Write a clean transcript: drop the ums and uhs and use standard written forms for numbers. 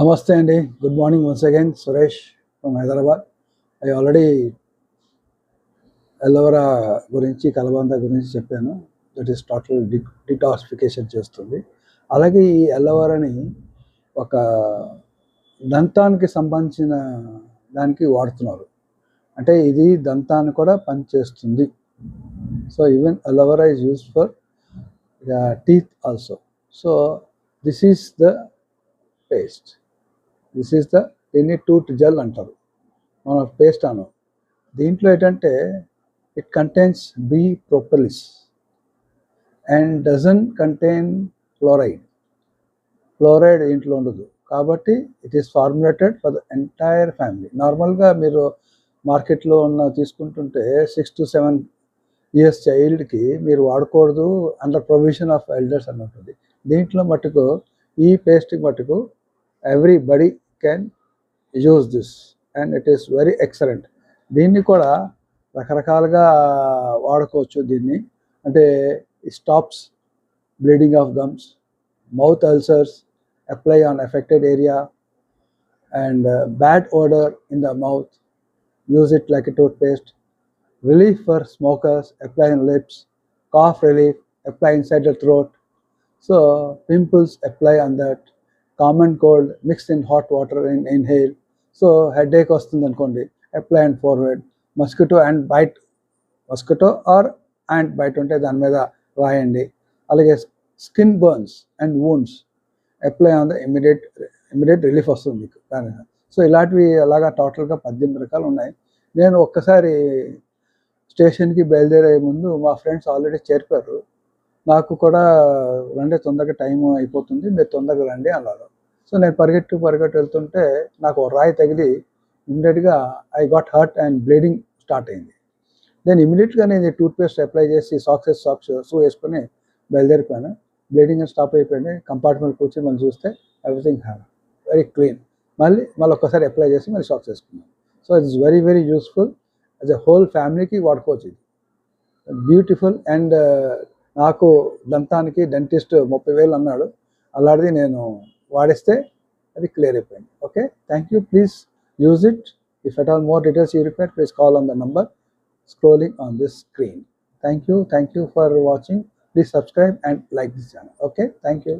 Namaste Andy. Good morning once again. Suresh from Hyderabad. I already aloe vera గురించి కలబంద గురించి చెప్పాను. దట్ ఈస్ టోటల్ డిటాక్సిఫికేషన్ చేస్తుంది. అలాగే ఈ ఎలోవెరాని ఒక దంతానికి సంబంధించిన దానికి వాడుతున్నారు. అంటే ఇది దంతాన్ని కూడా పనిచేస్తుంది. So even aloe vera is used for teeth also. So this is the paste. This is the దీన్ని టూత్ జెల్ అంటారు. మన పేస్ట్ అను దీంట్లో ఏంటంటే it contains bee propolis and doesn't contain fluoride. Fluoride దీంట్లో ఉండదు కాబట్టి it is formulated for the entire family. నార్మల్గా మీరు మార్కెట్లో ఉన్న తీసుకుంటుంటే 6 to 7 years చైల్డ్కి మీరు వాడకూడదు అండర్ ప్రొవిజన్ ఆఫ్ ఎల్డర్స్ అని ఉంటుంది. దీంట్లో మటుకు ఈ పేస్ట్ మటుకు everybody can use this and it is very excellent. దీన్ని కూడా రకరకాలుగా వాడుకోవచ్చు. దీన్ని అంటే stops bleeding of gums, mouth ulcers, apply on affected area and bad odour in the mouth, use it like a tooth paste. Relief for smokers, apply in lips. Cough relief, apply inside the throat. So pimples, apply on that. Common cold, mix in hot water and inhale. So headache వస్తుంది అనుకోండి, apply and forward. Mosquito and bite, mosquito or ant bite ఉంటే దాని మీద రాయండి. అలాగే skin burns and wounds, apply on the immediate relief వస్తుంది మీకు దాని. సో ఇలాంటివి అలాగా టోటల్గా 18 రకాలు ఉన్నాయి. నేను ఒక్కసారి స్టేషన్కి బయలుదేరే ముందు మా ఫ్రెండ్స్ ఆల్రెడీ చేరిపోయారు. నాకు కూడా రండి తొందరగా టైం అయిపోతుంది, మీరు తొందరగా రండి అన్నారు. సో నేను పరిగెట్టు వెళ్తుంటే నాకు రాయి తగిలి ఇమ్మీడియట్గా I got hurt and bleeding start అయింది. నేను ఇమ్మీడియట్గా నేను టూత్ పేస్ట్ అప్లై చేసి షూ వేసుకొని బయలుదేరిపోయాను. బ్లీడింగ్ స్టాప్ అయిపోయింది. కంపార్ట్మెంట్ కూర్చొని మనం చూస్తే ఎవ్రీథింగ్ వెరీ క్లీన్. మళ్ళీ ఒక్కసారి అప్లై చేసి మళ్ళీ సాక్స్ వేసుకున్నాను. So it's very very useful. As a whole ఫ్యామిలీకి వాడుకోవచ్చు. ఇది బ్యూటిఫుల్. అండ్ నాకు దంతానికి డెంటిస్ట్ 30,000 అన్నాడు. అలాంటిది నేను వాడిస్తే అది క్లియర్ అయిపోయింది. Okay, thank you. Please use it. If at all more details you require, please call on the number scrolling on this screen. Thank you for watching. Please subscribe and like this channel. Okay, thank you.